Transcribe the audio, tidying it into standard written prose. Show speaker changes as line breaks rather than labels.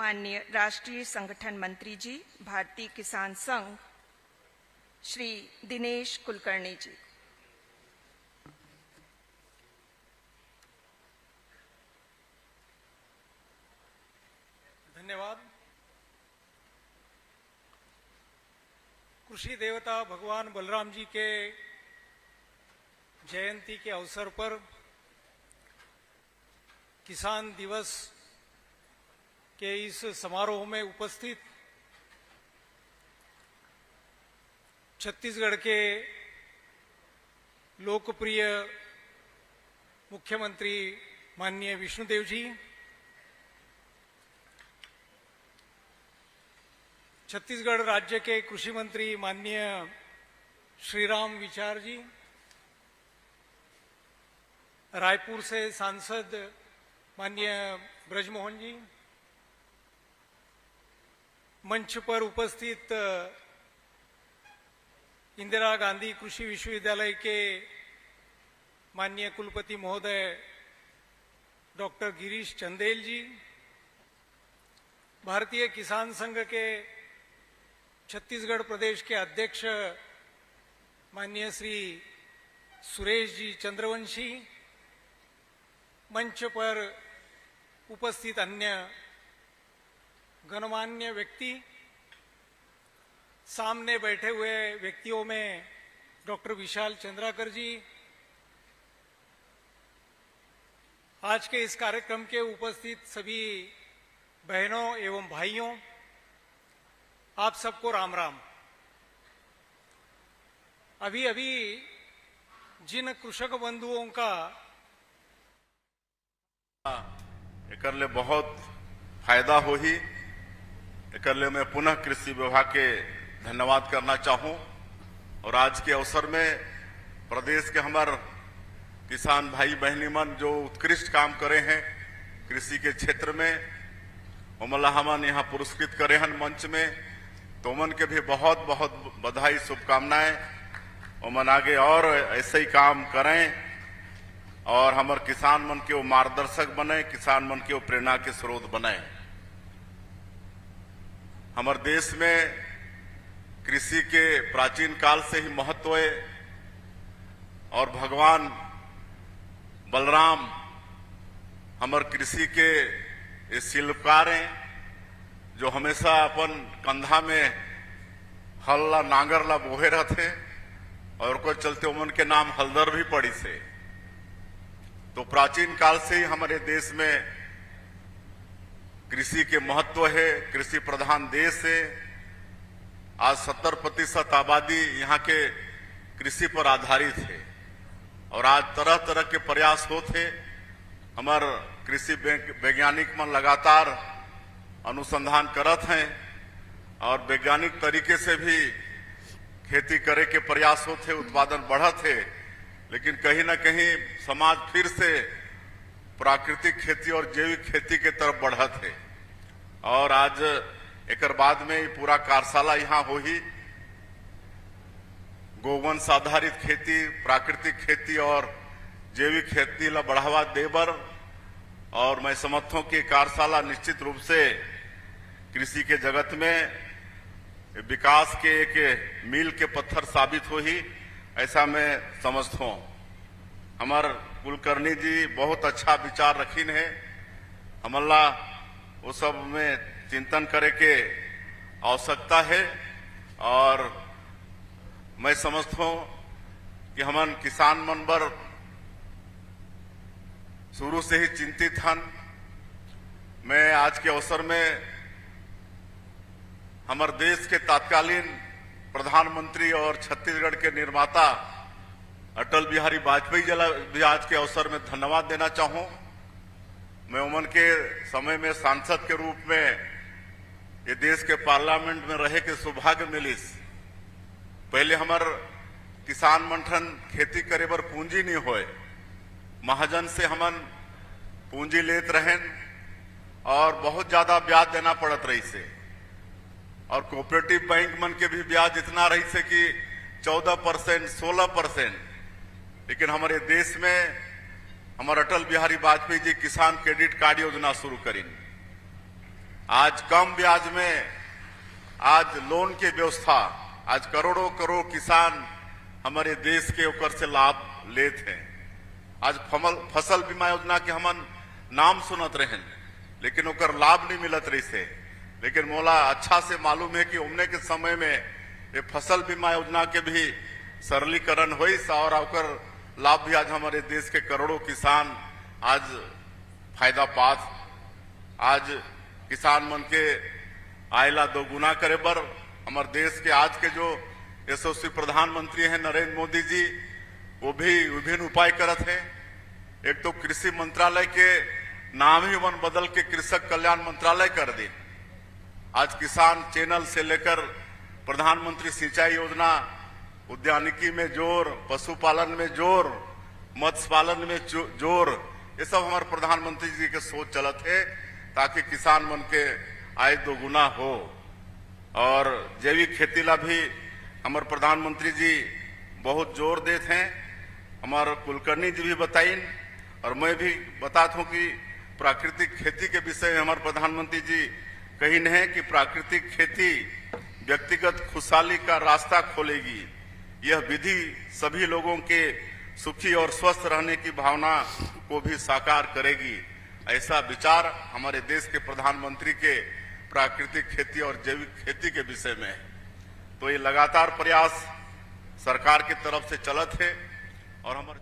माननीय राष्ट्रीय संगठन मंत्री जी, भारतीय किसान संघ, श्री दिनेश कुलकर्णी जी।
धन्यवाद। कृषि देवता भगवान बलराम जी के जयंती के अवसर पर किसान दिवस के इस समारोह में उपस्थित छत्तीसगढ़ के लोकप्रिय मुख्यमंत्री माननीय विष्णुदेव जी, छत्तीसगढ़ राज्य के कृषि मंत्री माननीय श्रीराम विचार जी, रायपुर से सांसद माननीय ब्रजमोहन जी, मंच पर उपस्थित इंदिरा गांधी कृषि विश्वविद्यालय के माननीय कुलपति महोदय डॉक्टर गिरीश चंदेल जी, भारतीय किसान संघ के छत्तीसगढ़ प्रदेश के अध्यक्ष माननीय श्री सुरेश जी चंद्रवंशी, मंच पर उपस्थित अन्य गणमान्य व्यक्ति, सामने बैठे हुए व्यक्तियों में डॉक्टर विशाल चंद्राकर जी, आज के इस कार्यक्रम के उपस्थित सभी बहनों एवं भाइयों, आप सबको राम राम। अभी अभी जिन कृषक बंधुओं का
एकरले बहुत फायदा हो ही, एकरले मैं पुनः कृषि विभाग के धन्यवाद करना चाहूं। और आज के अवसर में प्रदेश के हमारे किसान भाई बहनी मन जो उत्कृष्ट काम करे हैं कृषि के क्षेत्र में, उमला हमन यहाँ पुरस्कृत करे हैं मंच में, तो उमन के भी बहुत बहुत बधाई, शुभकामनाएं। उमन आगे और ऐसे ही काम करें और हमारे किसान मन के वो मार्गदर्शक बने, किसान मन के वो प्रेरणा के स्रोत बने। हमारे देश में कृषि के प्राचीन काल से ही महत्व है और भगवान बलराम हमारे कृषि के शिल्पकार हैं, जो हमेशा अपन कंधा में हल ला नांगर ला बोहे रहते और को चलते उमन के नाम हलदर भी पड़ी से। तो प्राचीन काल से ही हमारे देश में कृषि के महत्व है, कृषि प्रधान देश है। आज 70% आबादी यहाँ के कृषि पर आधारित है और आज तरह तरह के प्रयास होते। हमारे कृषि वैज्ञानिक मन लगातार अनुसंधान करत हैं और वैज्ञानिक तरीके से भी खेती करे के प्रयास होते, उत्पादन बढ़त है। लेकिन कहीं ना कहीं समाज फिर से प्राकृतिक खेती और जैविक खेती के तरफ बढ़त है और आज एक बाद में पूरा कार्यशाला यहाँ हो ही गोवंश आधारित खेती, प्राकृतिक खेती और जैविक खेती ला बढ़ावा देबर। और मैं समझता हूं कि कार्यशाला निश्चित रूप से कृषि के जगत में विकास के एक मील के पत्थर साबित हो ही, ऐसा मैं समझता हूं। हमार कुलकर्णी जी बहुत अच्छा विचार रखीन है, हमला वो सब में चिंतन करे के आवश्यकता है। और मैं समझता हूं कि हमन किसान मन बर शुरू से ही चिंतित हन। मैं आज के अवसर में हमारे देश के तत्कालीन प्रधानमंत्री और छत्तीसगढ़ के निर्माता अटल बिहारी वाजपेयी जी भी आज के अवसर में धन्यवाद देना चाहूं। मैं उमन के समय में सांसद के रूप में ये देश के पार्लियामेंट में रहे के सौभाग्य मिलिस। पहले हमार किसान मंठन खेती करे बर पूंजी नहीं होए, महाजन से हमन पूंजी लेत रहें और बहुत ज्यादा ब्याज देना पड़त रही से। और कोऑपरेटिव बैंक मन के भी ब्याज इतना रही से कि 14%, 16%। लेकिन हमारे देश में हमारे अटल बिहारी वाजपेयी जी किसान क्रेडिट कार्ड योजना शुरू करी। आज कम ब्याज में आज लोन की व्यवस्था, आज करोड़ों करोड़ किसान हमारे देश के ओकर से लाभ लेते हैं। आज फसल बीमा योजना के हमन नाम सुनत रहे, लेकिन ओकर लाभ नहीं मिलत रही से। लेकिन मोला अच्छा से मालूम है कि उमने के समय में ये फसल बीमा योजना के भी सरलीकरण हुई और ओकर लाभ भी आज हमारे देश के करोड़ों किसान आज फायदा पात। आज किसान मन के आयला दोगुना करे बर हमारे देश के आज के जो यशस्वी प्रधानमंत्री हैं नरेंद्र मोदी जी, वो भी विभिन्न उपाय करत हैं। एक तो कृषि मंत्रालय के नाम ही वन बदल के कृषक कल्याण मंत्रालय कर दी। आज किसान चैनल से लेकर प्रधानमंत्री सिंचाई योजना, उद्यानिकी में जोर, पशुपालन में जोर, मत्स्य पालन में जोर, ये सब हमारे प्रधानमंत्री जी के सोच चलत है ताकि किसान मन के आय दोगुना हो। और जैविक खेती ला भी हमारे प्रधानमंत्री जी बहुत जोर देते हैं। हमारे कुलकर्णी जी भी बताइन और मैं भी बताता हूं कि प्राकृतिक खेती के विषय में हमारे प्रधानमंत्री जी कही है कि प्राकृतिक खेती व्यक्तिगत खुशहाली का रास्ता खोलेगी। यह विधि सभी लोगों के सुखी और स्वस्थ रहने की भावना को भी साकार करेगी। ऐसा विचार हमारे देश के प्रधानमंत्री के प्राकृतिक खेती और जैविक खेती के विषय में है। तो ये लगातार प्रयास सरकार की तरफ से चलत है और हमारे